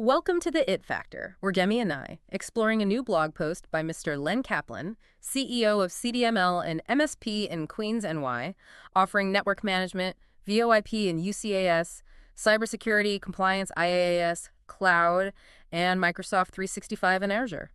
Welcome to the It Factor. We're Demi and I, exploring a new blog post by Mr. Len Kaplan, CEO of CDML and MSP in Queens, NY, offering network management, VoIP and UCAS, cybersecurity, compliance, IaaS, cloud, and Microsoft 365 and Azure.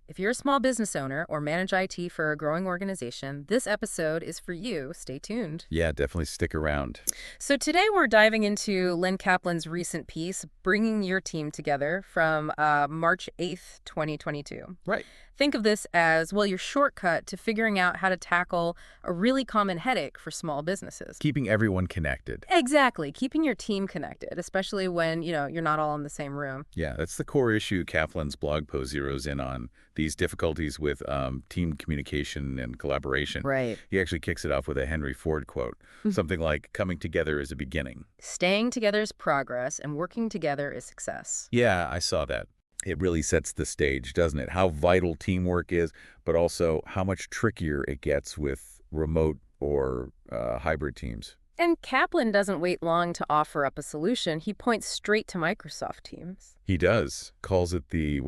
If you're a small business owner or manage IT for a growing organization, this episode is for you. Stay tuned. Yeah, definitely stick around. So today we're diving into Len Kaplan's recent piece, Bringing Your Team Together, from March 8th, 2022. Right. Think of this as, well, your shortcut to figuring out how to tackle a really common headache for small businesses. Keeping everyone connected. Exactly. Keeping your team connected, especially when, you're not all in the same room. Yeah, that's the core issue Kaplan's blog post zeroes in on, these difficulties with team communication and collaboration. Right. He actually kicks it off with a Henry Ford quote, something like, coming together is a beginning. Staying together is progress, and working together is success. Yeah, I saw that. It really sets the stage, doesn't it? How vital teamwork is, but also how much trickier it gets with remote or hybrid teams. And Kaplan doesn't wait long to offer up a solution. He points straight to Microsoft Teams. He does. Calls it the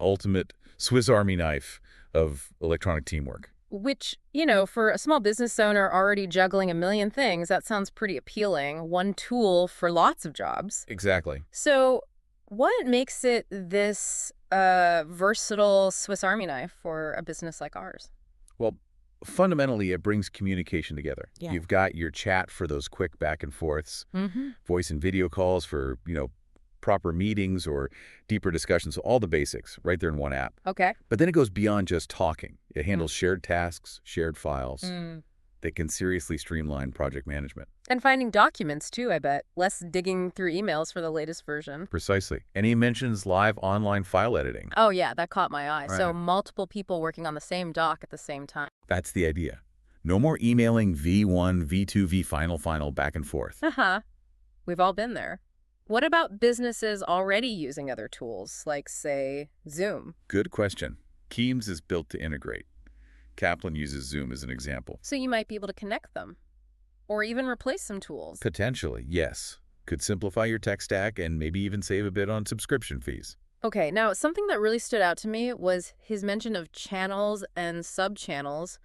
ultimate Swiss Army knife of electronic teamwork. Which, for a small business owner already juggling a million things, that sounds pretty appealing. One tool for lots of jobs. Exactly. So what makes it this versatile Swiss Army knife for a business like ours? Well, fundamentally, it brings communication together. Yeah. You've got your chat for those quick back and forths, voice and video calls for, proper meetings or deeper discussions, all the basics right there in one app. Okay. But then it goes beyond just talking. It handles shared tasks, shared files. That can seriously streamline project management. And finding documents, too, I bet. Less digging through emails for the latest version. Precisely. And he mentions live online file editing. Oh, yeah, that caught my eye. Right. So multiple people working on the same doc at the same time. That's the idea. No more emailing V1, V2, V final back and forth. We've all been there. What about businesses already using other tools, like, say, Zoom? Good question. Teams is built to integrate. Kaplan uses Zoom as an example. So you might be able to connect them, or even replace some tools. Potentially, yes. Could simplify your tech stack and maybe even save a bit on subscription fees. Okay, now something that really stood out to me was his mention of channels and sub-channels.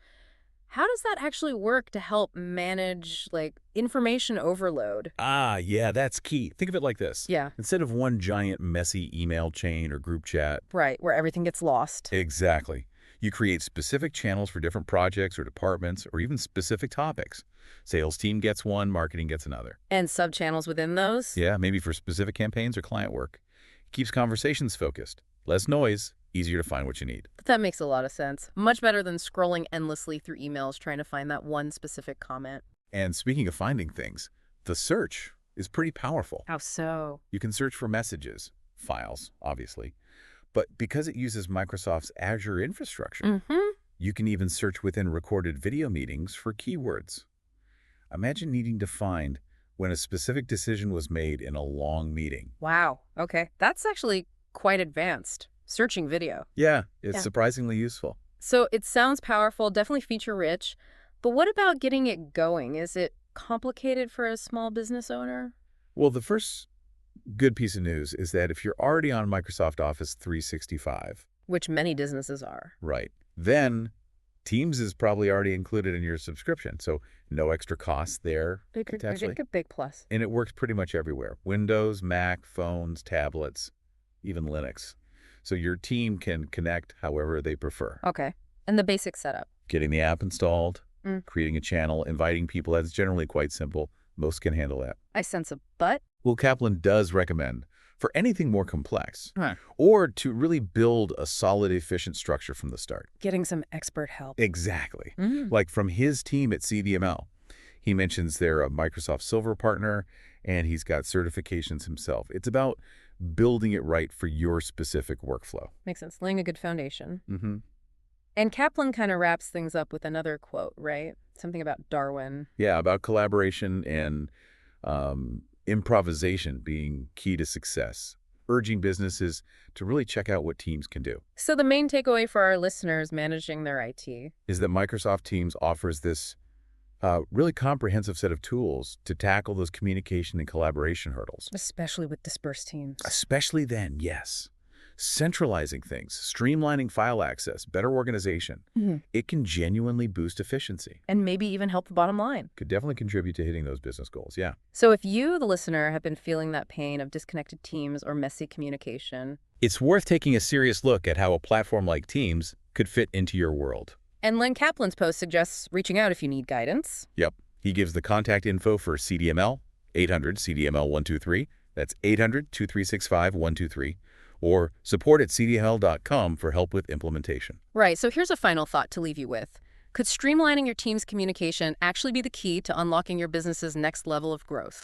How does that actually work to help manage, information overload? Yeah, that's key. Think of it like this. Yeah. Instead of one giant messy email chain or group chat. Right, where everything gets lost. Exactly. You create specific channels for different projects or departments or even specific topics. Sales team gets one, marketing gets another. And sub-channels within those? Yeah, maybe for specific campaigns or client work. Keeps conversations focused. Less noise, easier to find what you need. That makes a lot of sense. Much better than scrolling endlessly through emails trying to find that one specific comment. And speaking of finding things, the search is pretty powerful. How so? You can search for messages, files, obviously. But because it uses Microsoft's Azure infrastructure, you can even search within recorded video meetings for keywords. Imagine needing to find when a specific decision was made in a long meeting. Wow. Okay. That's actually quite advanced. Searching video. Yeah, it's surprisingly useful. So it sounds powerful, definitely feature-rich. But what about getting it going? Is it complicated for a small business owner? Well, the first good piece of news is that if you're already on Microsoft Office 365, which many businesses are. Right. Then Teams is probably already included in your subscription, so no extra costs there, potentially. A big plus. And it works pretty much everywhere. Windows, Mac, phones, tablets, even Linux. So your team can connect however they prefer. Okay. And the basic setup? Getting the app installed, creating a channel, inviting people, that's generally quite simple. Most can handle that. I sense a but. Well, Kaplan does recommend for anything more complex or to really build a solid, efficient structure from the start. Getting some expert help. Exactly. Like from his team at CDML. He mentions they're a Microsoft Silver partner and he's got certifications himself. It's about building it right for your specific workflow. Makes sense. Laying a good foundation. And Kaplan kind of wraps things up with another quote, right? Something about Darwin. Yeah, about collaboration and improvisation being key to success, urging businesses to really check out what Teams can do. So the main takeaway for our listeners managing their IT is that Microsoft Teams offers this Really comprehensive set of tools to tackle those communication and collaboration hurdles. Especially with dispersed teams. Especially then, yes. Centralizing things, streamlining file access, better organization. It can genuinely boost efficiency. And maybe even help the bottom line. Could definitely contribute to hitting those business goals, yeah. So if you, the listener, have been feeling that pain of disconnected teams or messy communication, It's worth taking a serious look at how a platform like Teams could fit into your world. and Len Kaplan's post suggests reaching out if you need guidance. Yep. He gives the contact info for CDML, 800-CDML-123. That's 800-2365-123. Or support at cdml.com for help with implementation. Right, so here's a final thought to leave you with. Could streamlining your team's communication actually be the key to unlocking your business's next level of growth?